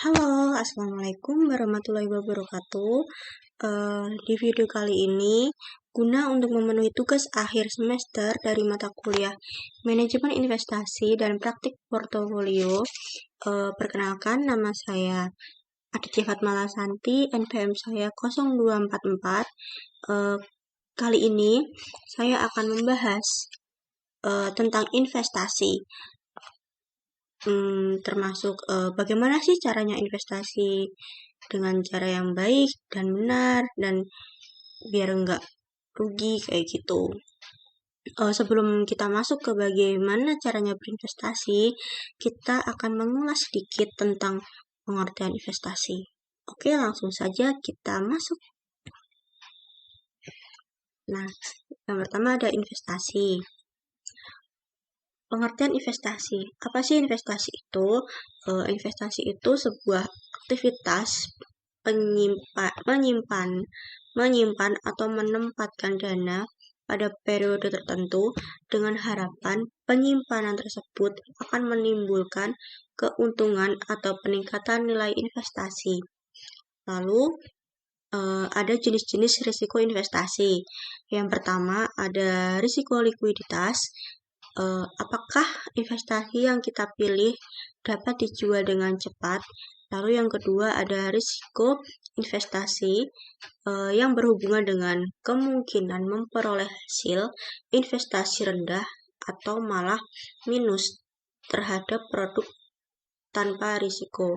Halo, Assalamualaikum warahmatullahi wabarakatuh. Di video kali ini, guna untuk memenuhi tugas akhir semester dari mata kuliah Manajemen Investasi dan Praktik Portofolio, perkenalkan nama saya Aditya Fatmalasanti, NPM saya 0244. Kali ini saya akan membahas tentang investasi. Termasuk bagaimana sih caranya investasi dengan cara yang baik dan benar dan biar enggak rugi kayak gitu. Sebelum kita masuk ke bagaimana caranya berinvestasi, kita akan mengulas sedikit tentang pengertian investasi. Oke, langsung saja kita masuk. Nah, yang pertama ada investasi. Pengertian investasi. Apa sih investasi itu? Investasi itu sebuah aktivitas menyimpan atau menempatkan dana pada periode tertentu dengan harapan penyimpanan tersebut akan menimbulkan keuntungan atau peningkatan nilai investasi. Lalu ada jenis-jenis risiko investasi. Yang pertama ada risiko likuiditas. Apakah investasi yang kita pilih dapat dijual dengan cepat? Lalu yang kedua ada risiko investasi yang berhubungan dengan kemungkinan memperoleh hasil investasi rendah atau malah minus terhadap produk tanpa risiko.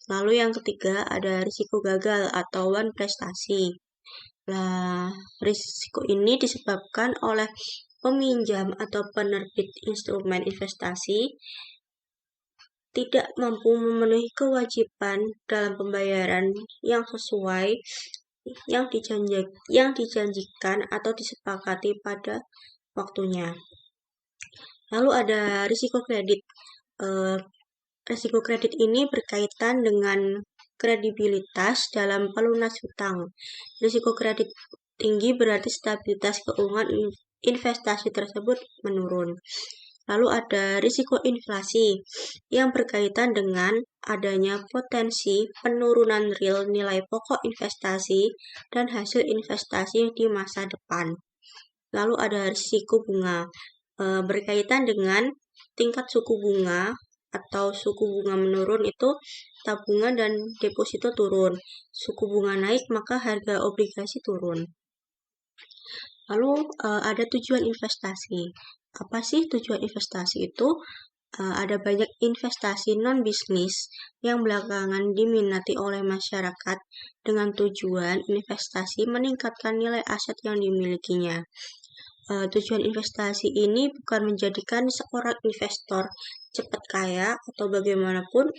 Lalu yang ketiga ada risiko gagal atau one prestasi. Nah, risiko ini disebabkan oleh peminjam atau penerbit instrumen investasi tidak mampu memenuhi kewajiban dalam pembayaran yang sesuai yang dijanjikan atau disepakati pada waktunya. Lalu ada risiko kredit. Risiko kredit ini berkaitan dengan kredibilitas dalam pelunas hutang. Risiko kredit tinggi berarti stabilitas keuangan investasi tersebut menurun. Lalu ada risiko inflasi yang berkaitan dengan adanya potensi penurunan real nilai pokok investasi dan hasil investasi di masa depan. Lalu ada risiko bunga berkaitan dengan tingkat suku bunga atau suku bunga menurun itu tabungan dan deposito turun. Suku bunga naik maka harga obligasi turun. Lalu ada tujuan investasi. Apa sih tujuan investasi itu? Ada banyak investasi non-bisnis yang belakangan diminati oleh masyarakat dengan tujuan investasi meningkatkan nilai aset yang dimilikinya. Tujuan investasi ini bukan menjadikan seorang investor cepat kaya atau bagaimanapun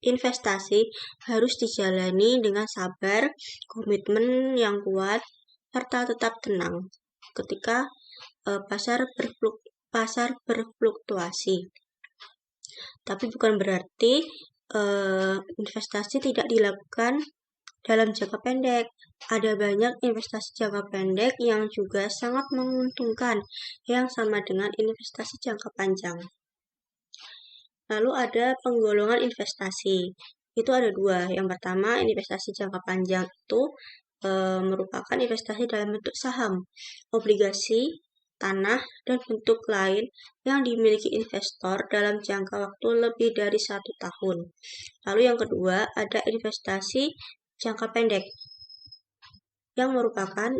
investasi harus dijalani dengan sabar, komitmen yang kuat, serta tetap tenang ketika pasar berfluktuasi. Tapi bukan berarti investasi tidak dilakukan dalam jangka pendek. Ada banyak investasi jangka pendek yang juga sangat menguntungkan, yang sama dengan investasi jangka panjang. Lalu ada penggolongan investasi. Itu ada dua. Yang pertama, investasi jangka panjang itu merupakan investasi dalam bentuk saham, obligasi, tanah, dan bentuk lain yang dimiliki investor dalam jangka waktu lebih dari 1 tahun. Lalu yang kedua, ada investasi jangka pendek yang merupakan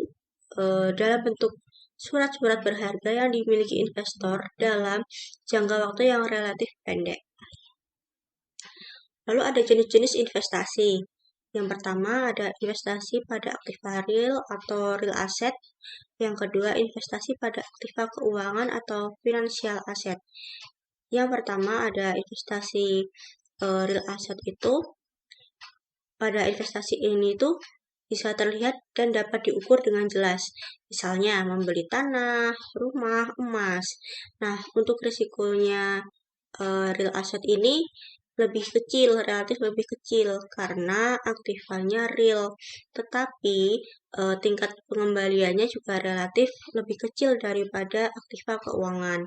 dalam bentuk surat-surat berharga yang dimiliki investor dalam jangka waktu yang relatif pendek. Lalu ada jenis-jenis investasi. Yang pertama ada investasi pada aktiva real atau real asset. Yang kedua investasi pada aktiva keuangan atau financial asset. Yang pertama ada investasi real asset itu. Pada investasi ini itu bisa terlihat dan dapat diukur dengan jelas. Misalnya membeli tanah, rumah, emas. Nah, untuk risikonya real asset ini relatif lebih kecil karena aktivanya real, tetapi tingkat pengembaliannya juga relatif lebih kecil daripada aktiva keuangan.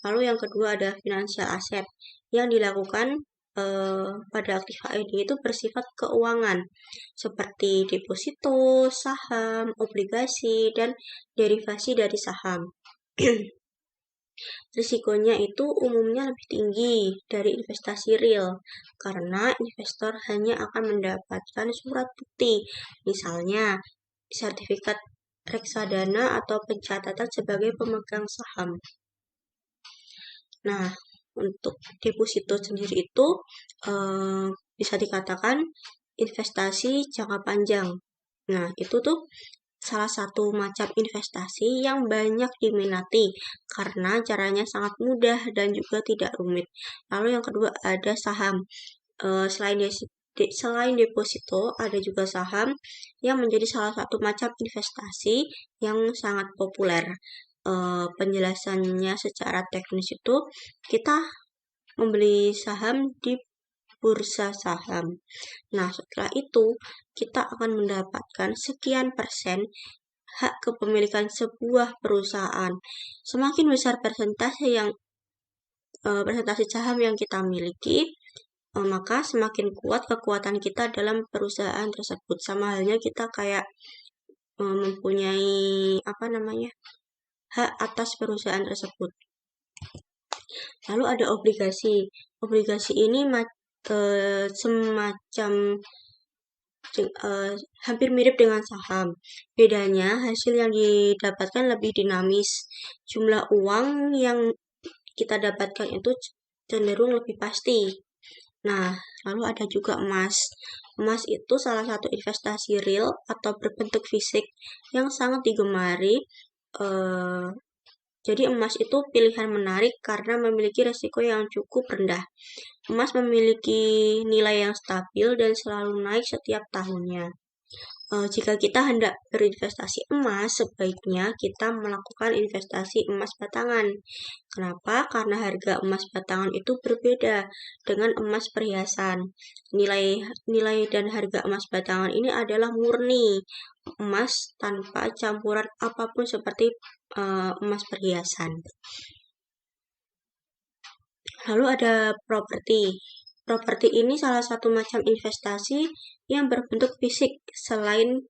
Lalu yang kedua ada financial asset yang dilakukan pada aktif HED itu bersifat keuangan, seperti deposito, saham, obligasi, dan derivasi dari saham. Risikonya itu umumnya lebih tinggi dari investasi real, karena investor hanya akan mendapatkan surat bukti, misalnya sertifikat reksadana atau pencatatan sebagai pemegang saham. Nah, untuk deposito sendiri itu bisa dikatakan investasi jangka panjang. Nah, itu tuh salah satu macam investasi yang banyak diminati karena caranya sangat mudah dan juga tidak rumit. Lalu yang kedua ada saham. Selain deposito, ada juga saham yang menjadi salah satu macam investasi yang sangat populer. Penjelasannya secara teknis itu kita membeli saham di bursa saham. Nah, setelah itu kita akan mendapatkan sekian persen hak kepemilikan sebuah perusahaan. Semakin besar persentase saham yang kita miliki, maka semakin kuat kekuatan kita dalam perusahaan tersebut. Sama halnya kita kayak mempunyai hak atas perusahaan tersebut. Lalu ada obligasi. Obligasi ini semacam hampir mirip dengan saham. Bedanya hasil yang didapatkan lebih dinamis. Jumlah uang yang kita dapatkan itu cenderung lebih pasti. Nah, lalu ada juga emas. Emas itu salah satu investasi real atau berbentuk fisik yang sangat digemari. Jadi emas itu pilihan menarik karena memiliki resiko yang cukup rendah. Emas memiliki nilai yang stabil dan selalu naik setiap tahunnya. Jika kita hendak berinvestasi emas, sebaiknya kita melakukan investasi emas batangan. Kenapa? Karena harga emas batangan itu berbeda dengan emas perhiasan. Nilai dan harga emas batangan ini adalah murni emas tanpa campuran apapun seperti emas perhiasan. Lalu ada properti. Properti ini salah satu macam investasi yang berbentuk fisik selain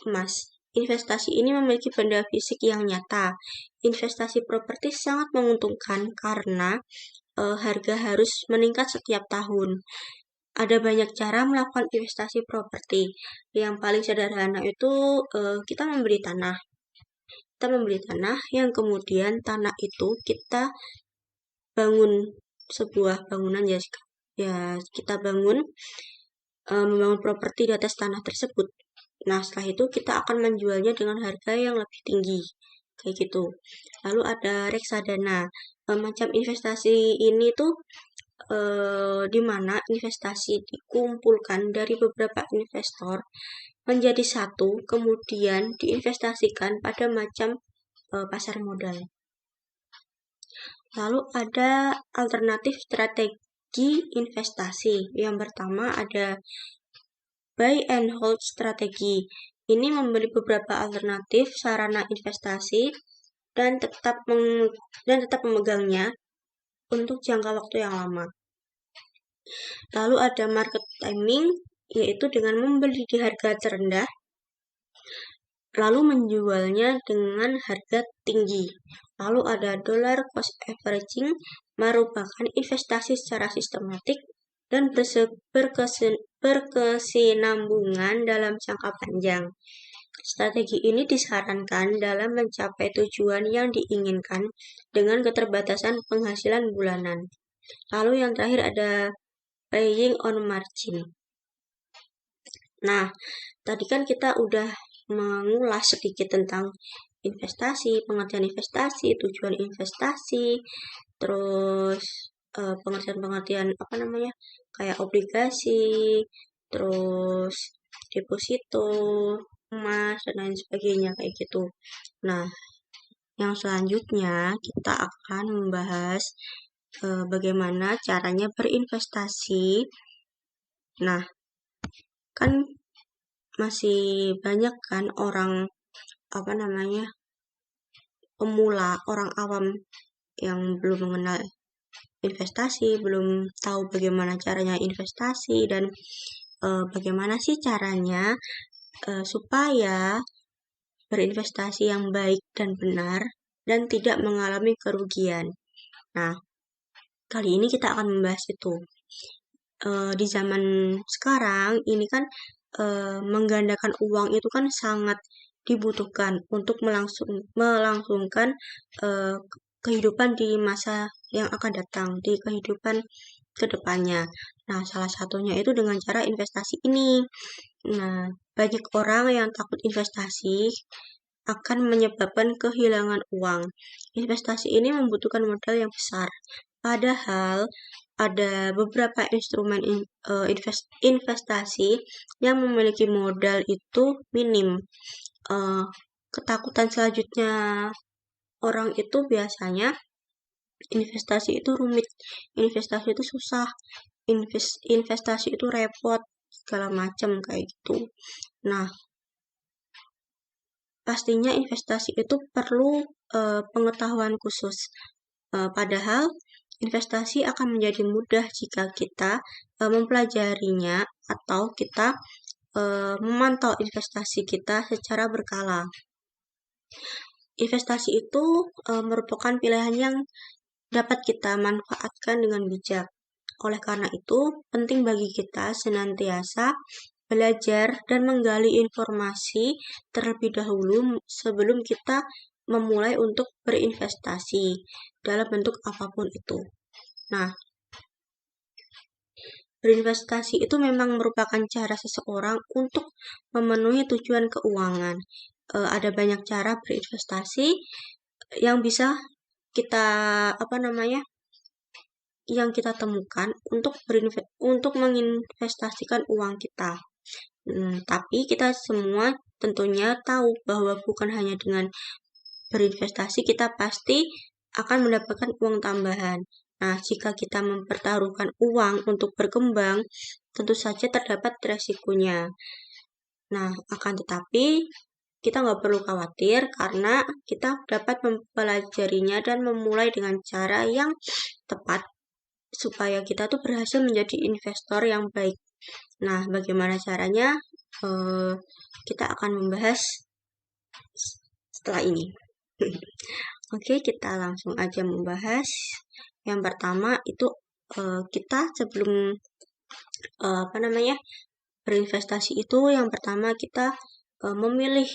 emas. Investasi ini memiliki benda fisik yang nyata. Investasi properti sangat menguntungkan karena harga harus meningkat setiap tahun. Ada banyak cara melakukan investasi properti. Yang paling sederhana itu kita membeli tanah. Kita membeli tanah yang kemudian tanah itu kita bangun sebuah bangunan ya kita membangun properti di atas tanah tersebut. Nah, setelah itu kita akan menjualnya dengan harga yang lebih tinggi. Kayak gitu. Lalu ada reksadana. Macam investasi ini tuh di mana investasi dikumpulkan dari beberapa investor menjadi satu, kemudian diinvestasikan pada macam pasar modal. Lalu ada alternatif strategi investasi. Yang pertama ada buy and hold strategi. Ini membeli beberapa alternatif sarana investasi dan tetap memegangnya untuk jangka waktu yang lama. Lalu ada market timing, yaitu dengan membeli di harga terendah lalu menjualnya dengan harga tinggi. Lalu ada dollar cost averaging, merupakan investasi secara sistematik dan berkesinambungan dalam jangka panjang. Strategi ini disarankan dalam mencapai tujuan yang diinginkan dengan keterbatasan penghasilan bulanan. Lalu yang terakhir ada playing on margin. Nah, tadi kan kita udah mengulas sedikit tentang investasi, pengertian investasi, tujuan investasi, terus pengertian kayak obligasi, terus deposito, emas, dan lain sebagainya kayak gitu. Nah, yang selanjutnya kita akan membahas bagaimana caranya berinvestasi. Nah, kan masih banyak kan orang pemula, orang awam yang belum mengenal investasi, belum tahu bagaimana caranya investasi dan bagaimana sih caranya supaya berinvestasi yang baik dan benar dan tidak mengalami kerugian. Nah, kali ini kita akan membahas itu. Di zaman sekarang ini kan menggandakan uang itu kan sangat dibutuhkan untuk melangsungkan eh, kehidupan di masa yang akan datang, di kehidupan kedepannya. Nah, salah satunya itu dengan cara investasi ini. Nah, banyak orang yang takut investasi akan menyebabkan kehilangan uang. Investasi ini membutuhkan modal yang besar. Padahal ada beberapa instrumen investasi yang memiliki modal itu minim. Ketakutan selanjutnya orang itu biasanya investasi itu rumit, investasi itu susah, investasi itu repot, segala macam kayak gitu. Nah, pastinya investasi itu perlu pengetahuan khusus. Padahal investasi akan menjadi mudah jika kita mempelajarinya atau kita memantau investasi kita secara berkala. Investasi itu merupakan pilihan yang dapat kita manfaatkan dengan bijak. Oleh karena itu, penting bagi kita senantiasa belajar dan menggali informasi terlebih dahulu sebelum kita memulai untuk berinvestasi dalam bentuk apapun itu. Nah, berinvestasi itu memang merupakan cara seseorang untuk memenuhi tujuan keuangan. Ada banyak cara berinvestasi yang bisa kita yang kita temukan untuk menginvestasikan uang kita. Tapi kita semua tentunya tahu bahwa bukan hanya dengan berinvestasi kita pasti akan mendapatkan uang tambahan. Nah, jika kita mempertaruhkan uang untuk berkembang, tentu saja terdapat resikonya. Nah, akan tetapi kita nggak perlu khawatir karena kita dapat mempelajarinya dan memulai dengan cara yang tepat supaya kita tuh berhasil menjadi investor yang baik. Nah, bagaimana caranya? Kita akan membahas setelah ini. Oke, kita langsung aja membahas. Yang pertama itu kita sebelum berinvestasi itu yang pertama kita memilih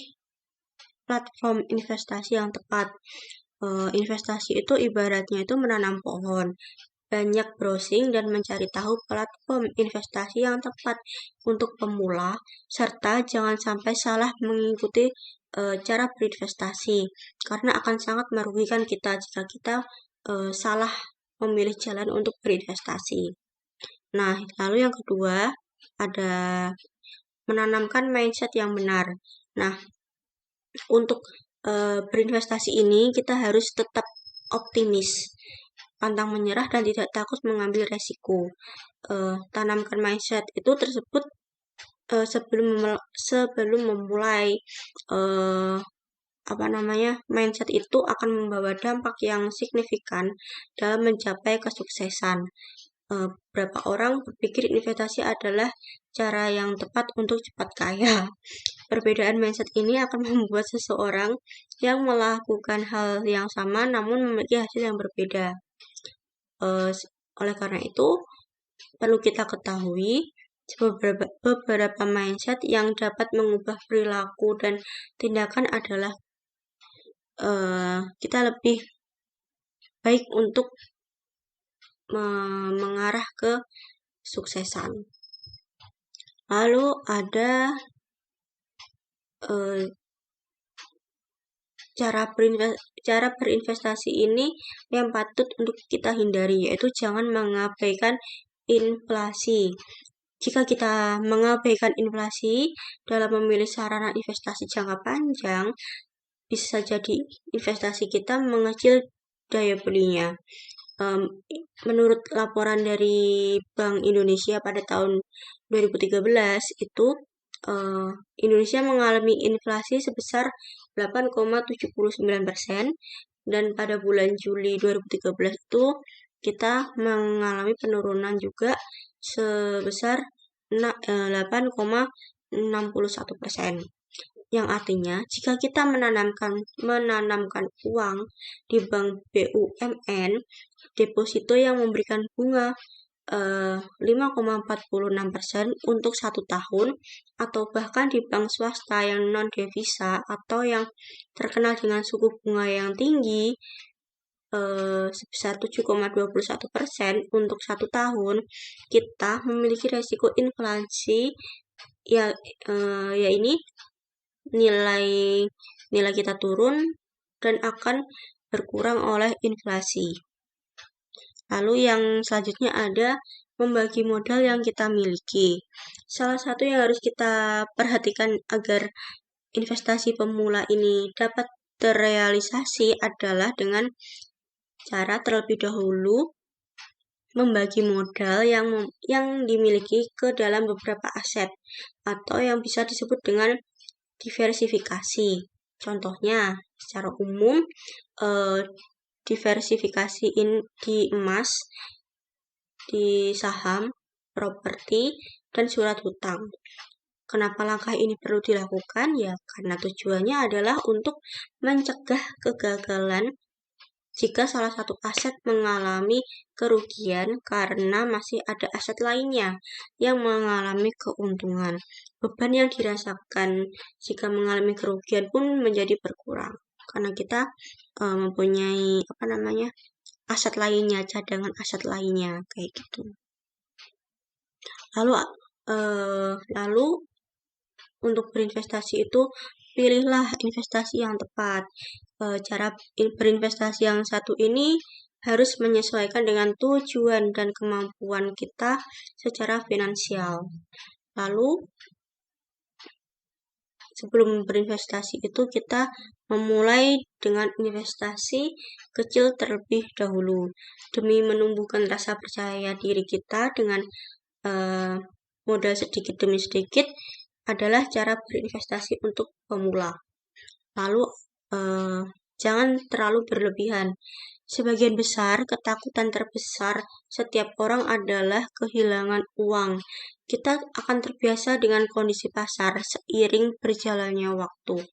platform investasi yang tepat. Investasi itu ibaratnya itu menanam pohon. Banyak browsing dan mencari tahu platform investasi yang tepat untuk pemula, serta jangan sampai salah mengikuti cara berinvestasi, karena akan sangat merugikan kita jika kita salah memilih jalan untuk berinvestasi. Nah, lalu yang kedua ada menanamkan mindset yang benar. Nah, untuk berinvestasi ini kita harus tetap optimis, pantang menyerah dan tidak takut mengambil resiko. Tanamkan mindset itu tersebut sebelum memulai mindset itu akan membawa dampak yang signifikan dalam mencapai kesuksesan. Beberapa orang berpikir investasi adalah cara yang tepat untuk cepat kaya. Perbedaan mindset ini akan membuat seseorang yang melakukan hal yang sama namun memiliki hasil yang berbeda. Oleh karena itu, perlu kita ketahui beberapa mindset yang dapat mengubah perilaku dan tindakan adalah kita lebih baik untuk mengarah ke suksesan. Lalu ada cara berinvestasi ini yang patut untuk kita hindari, yaitu jangan mengabaikan inflasi. Jika kita mengabaikan inflasi dalam memilih sarana investasi jangka panjang, bisa jadi investasi kita mengecil daya belinya. Menurut laporan dari Bank Indonesia pada tahun 2013 itu Indonesia mengalami inflasi sebesar 8,79% dan pada bulan Juli 2013 itu kita mengalami penurunan juga sebesar 8,61%. Yang artinya jika kita menanamkan uang di bank BUMN, deposito yang memberikan bunga 5,46% untuk 1 tahun, atau bahkan di bank swasta yang non-devisa atau yang terkenal dengan suku bunga yang tinggi sebesar 7,21% untuk 1 tahun, kita memiliki resiko inflasi ya ini nilai kita turun dan akan berkurang oleh inflasi. Lalu yang selanjutnya ada membagi modal yang kita miliki. Salah satu yang harus kita perhatikan agar investasi pemula ini dapat terrealisasi adalah dengan cara terlebih dahulu membagi modal yang dimiliki ke dalam beberapa aset atau yang bisa disebut dengan diversifikasi. Contohnya, secara umum diversifikasi di emas, di saham, properti, dan surat hutang. Kenapa langkah ini perlu dilakukan? Ya, karena tujuannya adalah untuk mencegah kegagalan jika salah satu aset mengalami kerugian karena masih ada aset lainnya yang mengalami keuntungan. Beban yang dirasakan jika mengalami kerugian pun menjadi berkurang karena kita mempunyai aset lainnya, cadangan aset lainnya kayak gitu. Lalu untuk berinvestasi itu pilihlah investasi yang tepat. Cara berinvestasi yang satu ini harus menyesuaikan dengan tujuan dan kemampuan kita secara finansial. Lalu sebelum berinvestasi itu kita memulai dengan investasi kecil terlebih dahulu demi menumbuhkan rasa percaya diri kita dengan modal sedikit demi sedikit adalah cara berinvestasi untuk pemula. Lalu jangan terlalu berlebihan. Sebagian besar ketakutan terbesar setiap orang adalah kehilangan uang. Kita akan terbiasa dengan kondisi pasar seiring berjalannya waktu.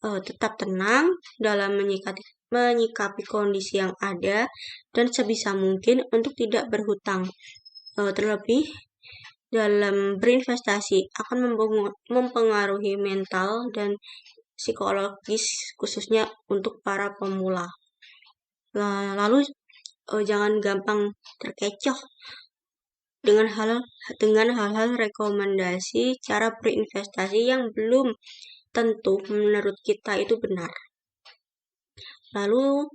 Tetap tenang dalam menyikapi kondisi yang ada dan sebisa mungkin untuk tidak berhutang. Terlebih dalam berinvestasi akan mempengaruhi mental dan psikologis khususnya untuk para pemula. Lalu jangan gampang terkecoh dengan hal-hal rekomendasi cara berinvestasi yang belum tentu menurut kita itu benar. Lalu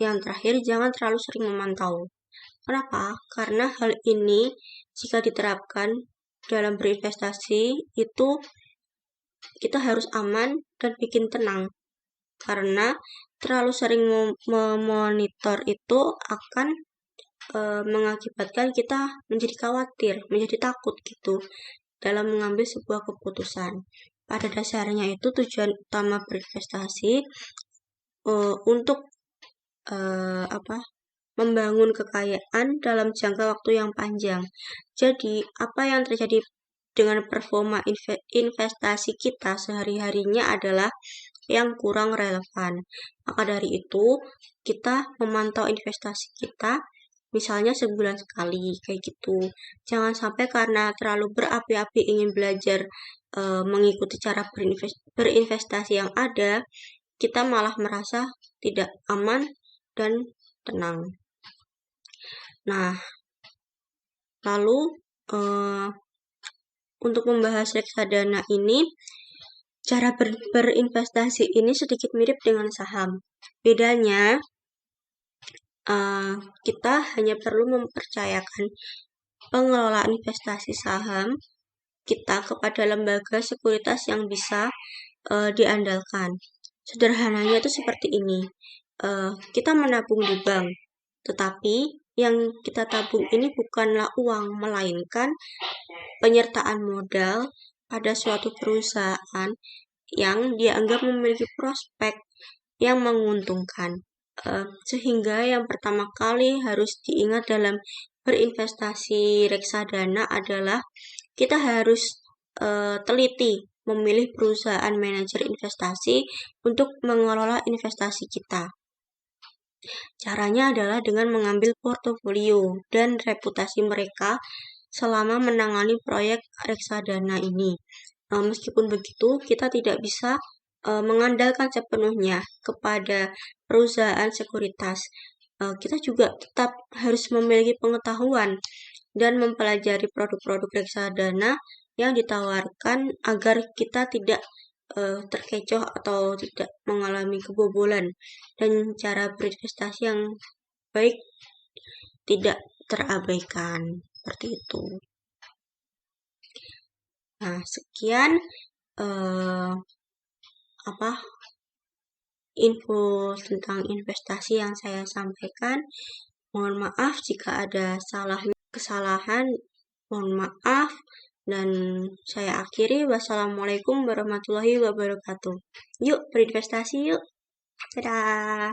yang terakhir, jangan terlalu sering memantau. Kenapa? Karena hal ini jika diterapkan dalam berinvestasi itu kita harus aman dan bikin tenang. Karena terlalu sering memonitor itu akan mengakibatkan kita menjadi khawatir, menjadi takut gitu dalam mengambil sebuah keputusan. Pada dasarnya itu tujuan utama berinvestasi untuk membangun kekayaan dalam jangka waktu yang panjang. Jadi, apa yang terjadi dengan performa investasi kita sehari-harinya adalah yang kurang relevan. Maka dari itu, kita memantau investasi kita misalnya sebulan sekali kayak gitu. Jangan sampai karena terlalu berapi-api ingin belajar mengikuti cara berinvestasi yang ada, kita malah merasa tidak aman dan tenang. Nah, lalu untuk membahas reksadana ini, cara berinvestasi ini sedikit mirip dengan saham. Bedanya, kita hanya perlu mempercayakan pengelolaan investasi saham kita kepada lembaga sekuritas yang bisa diandalkan. Sederhananya itu seperti ini. Kita menabung di bank, tetapi yang kita tabung ini bukanlah uang, melainkan penyertaan modal pada suatu perusahaan yang dianggap memiliki prospek yang menguntungkan. Sehingga yang pertama kali harus diingat dalam berinvestasi reksadana adalah kita harus teliti memilih perusahaan manajer investasi untuk mengelola investasi kita. Caranya adalah dengan mengambil portofolio dan reputasi mereka selama menangani proyek reksadana ini. Meskipun begitu, kita tidak bisa mengandalkan sepenuhnya kepada perusahaan sekuritas. Kita juga tetap harus memiliki pengetahuan dan mempelajari produk-produk reksadana yang ditawarkan agar kita tidak terkecoh atau tidak mengalami kebobolan, dan cara berinvestasi yang baik tidak terabaikan seperti itu. Nah, sekian info tentang investasi yang saya sampaikan. Mohon maaf jika ada kesalahan, mohon maaf, dan saya akhiri. Wassalamualaikum warahmatullahi wabarakatuh. Yuk berinvestasi yuk. Dadah.